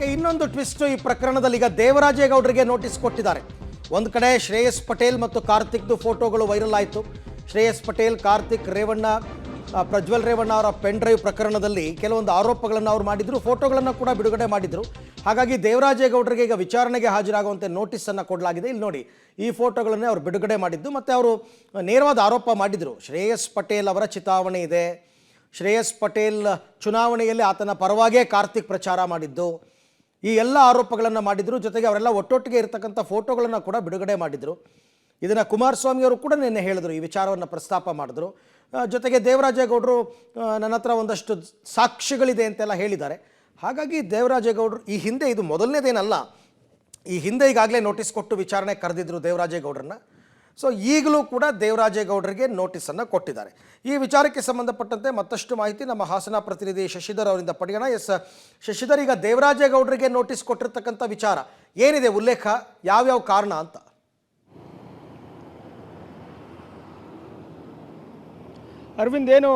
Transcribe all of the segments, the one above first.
ಇನ್ನೊಂದು ಟ್ವಿಸ್ಟ್ ಈ ಪ್ರಕರಣದಲ್ಲಿ ಈಗ ದೇವರಾಜೇಗೌಡರಿಗೆ ನೋಟಿಸ್ ಕೊಟ್ಟಿದ್ದಾರೆ. ಒಂದು ಕಡೆ ಶ್ರೇಯಸ್ ಪಟೇಲ್ ಮತ್ತು ಕಾರ್ತಿಕ್ದು ಫೋಟೋಗಳು ವೈರಲ್ ಆಯಿತು. ಶ್ರೇಯಸ್ ಪಟೇಲ್, ಕಾರ್ತಿಕ್, ರೇವಣ್ಣ, ಪ್ರಜ್ವಲ್ ರೇವಣ್ಣ ಅವರ ಪೆನ್ ಡ್ರೈವ್ ಪ್ರಕರಣದಲ್ಲಿ ಕೆಲವೊಂದು ಆರೋಪಗಳನ್ನು ಅವರು ಮಾಡಿದ್ರು, ಫೋಟೋಗಳನ್ನು ಕೂಡ ಬಿಡುಗಡೆ ಮಾಡಿದ್ರು. ಹಾಗಾಗಿ ದೇವರಾಜೇಗೌಡರಿಗೆ ಈಗ ವಿಚಾರಣೆಗೆ ಹಾಜರಾಗುವಂತೆ ನೋಟಿಸನ್ನು ಕೊಡಲಾಗಿದೆ. ಇಲ್ಲಿ ನೋಡಿ, ಈ ಫೋಟೋಗಳನ್ನೇ ಅವರು ಬಿಡುಗಡೆ ಮಾಡಿದ್ದು. ಮತ್ತು ಅವರು ನೇರವಾದ ಆರೋಪ ಮಾಡಿದರು, ಶ್ರೇಯಸ್ ಪಟೇಲ್ ಅವರ ಚಿತಾವಣೆ ಇದೆ, ಶ್ರೇಯಸ್ ಪಟೇಲ್ ಚುನಾವಣೆಯಲ್ಲಿ ಆತನ ಪರವಾಗೇ ಕಾರ್ತಿಕ್ ಪ್ರಚಾರ ಮಾಡಿದ್ದು, ಈ ಎಲ್ಲ ಆರೋಪಗಳನ್ನು ಮಾಡಿದರು. ಜೊತೆಗೆ ಅವರೆಲ್ಲ ಒಟ್ಟೊಟ್ಟಿಗೆ ಇರತಕ್ಕಂಥ ಫೋಟೋಗಳನ್ನು ಕೂಡ ಬಿಡುಗಡೆ ಮಾಡಿದರು. ಇದನ್ನು ಕುಮಾರಸ್ವಾಮಿ ಅವರು ಕೂಡ ನಿನ್ನೆ ಹೇಳಿದರು, ಈ ವಿಚಾರವನ್ನು ಪ್ರಸ್ತಾಪ ಮಾಡಿದ್ರು. ಜೊತೆಗೆ ದೇವರಾಜೇಗೌಡರು ನನ್ನ ಹತ್ರ ಒಂದಷ್ಟು ಸಾಕ್ಷಿಗಳಿದೆ ಅಂತೆಲ್ಲ ಹೇಳಿದ್ದಾರೆ. ಹಾಗಾಗಿ ದೇವರಾಜೇಗೌಡರು ಈ ಹಿಂದೆ, ಇದು ಮೊದಲನೇದೇನಲ್ಲ, ಈ ಹಿಂದೆ ಈಗಾಗಲೇ ನೋಟಿಸ್ ಕೊಟ್ಟು ವಿಚಾರಣೆ ಕರೆದಿದ್ರು ದೇವರಾಜೇಗೌಡರನ್ನ. ಸೊ ಈಗಲೂ ಕೂಡ ದೇವರಾಜೇಗೌಡರಿಗೆ ನೋಟಿಸನ್ನು ಕೊಟ್ಟಿದ್ದಾರೆ. ಈ ವಿಚಾರಕ್ಕೆ ಸಂಬಂಧಪಟ್ಟಂತೆ ಮತ್ತಷ್ಟು ಮಾಹಿತಿ ನಮ್ಮ ಹಾಸನ ಪ್ರತಿನಿಧಿ ಶಶಿಧರ್ ಅವರಿಂದ ಪಡೆಯೋಣ. ಎಸ್ ಶಶಿಧರ್, ಈಗ ದೇವರಾಜೇಗೌಡರಿಗೆ ನೋಟಿಸ್ ಕೊಟ್ಟಿರ್ತಕ್ಕಂಥ ವಿಚಾರ ಏನಿದೆ, ಉಲ್ಲೇಖ ಯಾವ್ಯಾವ ಕಾರಣ ಅಂತ? ಅರವಿಂದ್, ಏನು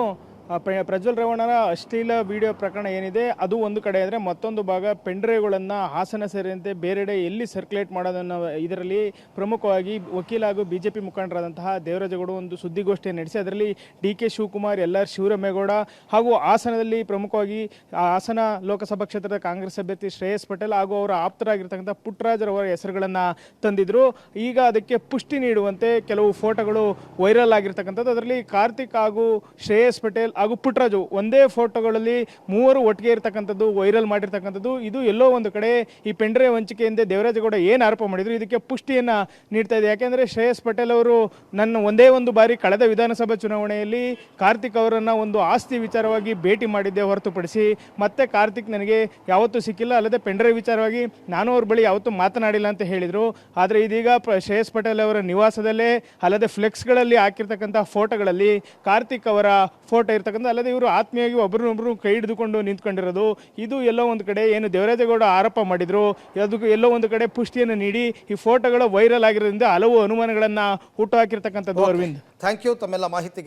ಪ್ರಜ್ವಲ್ ರೇವಣ್ಣರ ಅಶ್ಲೀಲ ವಿಡಿಯೋ ಪ್ರಕರಣ ಏನಿದೆ ಅದು ಒಂದು ಕಡೆ ಆದರೆ, ಮತ್ತೊಂದು ಭಾಗ ಪೆಂಡ್ರೈವ್ಗಳನ್ನು ಹಾಸನ ಸೇರಿದಂತೆ ಬೇರೆಡೆ ಎಲ್ಲಿ ಸರ್ಕ್ಯುಲೇಟ್ ಮಾಡೋದನ್ನು ಇದರಲ್ಲಿ ಪ್ರಮುಖವಾಗಿ ವಕೀಲ ಹಾಗೂ BJP ಮುಖಂಡರಾದಂತಹ ದೇವರಾಜೇಗೌಡ ಒಂದು ಸುದ್ದಿಗೋಷ್ಠಿಯನ್ನು ನಡೆಸಿ ಅದರಲ್ಲಿ DK ಶಿವಕುಮಾರ್, LR ಶಿವರಾಮೇಗೌಡ ಹಾಗೂ ಹಾಸನದಲ್ಲಿ ಪ್ರಮುಖವಾಗಿ ಹಾಸನ ಲೋಕಸಭಾ ಕ್ಷೇತ್ರದ ಕಾಂಗ್ರೆಸ್ ಅಭ್ಯರ್ಥಿ ಶ್ರೇಯಸ್ ಪಟೇಲ್ ಹಾಗೂ ಅವರ ಆಪ್ತರಾಗಿರ್ತಕ್ಕಂಥ ಪುಟ್ಟರಾಜರವರ ಹೆಸರುಗಳನ್ನು ತಂದಿದ್ರು. ಈಗ ಅದಕ್ಕೆ ಪುಷ್ಟಿ ನೀಡುವಂತೆ ಕೆಲವು ಫೋಟೋಗಳು ವೈರಲ್ ಆಗಿರ್ತಕ್ಕಂಥದ್ದು. ಅದರಲ್ಲಿ ಕಾರ್ತಿಕ್ ಹಾಗೂ ಶ್ರೇಯಸ್ ಪಟೇಲ್ ಹಾಗೂ ಪುಟ್ಟರಾಜು ಒಂದೇ ಫೋಟೋಗಳಲ್ಲಿ ಮೂವರು ಒಟ್ಟಿಗೆ ಇರತಕ್ಕಂಥದ್ದು ವೈರಲ್ ಮಾಡಿರ್ತಕ್ಕಂಥದ್ದು. ಇದು ಎಲ್ಲೋ ಒಂದು ಕಡೆ ಈ ಪೆಂಡ್ರೈವ್ ಹಂಚಿಕೆಯಿಂದ ದೇವರಾಜೇಗೌಡ ಏನು ಆರೋಪ ಮಾಡಿದ್ರು ಇದಕ್ಕೆ ಪುಷ್ಟಿಯನ್ನು ನೀಡ್ತಾ ಇದೆ. ಯಾಕೆಂದರೆ ಶ್ರೇಯಸ್ ಪಟೇಲ್ ಅವರು ನನ್ನ ಒಂದೇ ಒಂದು ಬಾರಿ ಕಳೆದ ವಿಧಾನಸಭಾ ಚುನಾವಣೆಯಲ್ಲಿ ಕಾರ್ತಿಕ್ ಅವರನ್ನು ಒಂದು ಆಸ್ತಿ ವಿಚಾರವಾಗಿ ಭೇಟಿ ಮಾಡಿದ್ದೆ ಹೊರತುಪಡಿಸಿ ಮತ್ತೆ ಕಾರ್ತಿಕ್ ನನಗೆ ಯಾವತ್ತೂ ಸಿಕ್ಕಿಲ್ಲ, ಅಲ್ಲದೆ ಪೆಂಡ್ರೈವ್ ವಿಚಾರವಾಗಿ ನಾನು ಅವ್ರ ಬಳಿ ಯಾವತ್ತೂ ಮಾತನಾಡಿಲ್ಲ ಅಂತ ಹೇಳಿದರು. ಆದರೆ ಇದೀಗ ಶ್ರೇಯಸ್ ಪಟೇಲ್ ಅವರ ನಿವಾಸದಲ್ಲೇ ಅಲ್ಲದೆ ಫ್ಲೆಕ್ಸ್ಗಳಲ್ಲಿ ಹಾಕಿರ್ತಕ್ಕಂಥ ಫೋಟೋಗಳಲ್ಲಿ ಕಾರ್ತಿಕ್ ಅವರ ಫೋಟೋ ಇರ್ತಕ್ಕಂಥ, ಅಲ್ಲದೆ ಇವರು ಆತ್ಮೀಯವಾಗಿ ಒಬ್ಬರನ್ನೊಬ್ಬರು ಕೈ ಹಿಡಿದುಕೊಂಡು ನಿಂತ್ಕೊಂಡಿರೋದು, ಇದು ಎಲ್ಲೋ ಒಂದು ಕಡೆ ಏನು ದೇವರಾಜೇಗೌಡ ಆರೋಪ ಮಾಡಿದ್ರು ಅದಕ್ಕೂ ಎಲ್ಲೋ ಒಂದು ಕಡೆ ಪುಷ್ಟಿಯನ್ನು ನೀಡಿ ಈ ಫೋಟೋಗಳು ವೈರಲ್ ಆಗಿರೋದ್ರಿಂದ ಹಲವು ಅನುಮಾನಗಳನ್ನು ಹುಟ್ಟುಹಾಕಿರ್ತಕ್ಕಂಥದ್ದು. ಅರವಿಂದ್, ಥ್ಯಾಂಕ್ ಯು ತಮ್ಮೆಲ್ಲ ಮಾಹಿತಿಗೆ.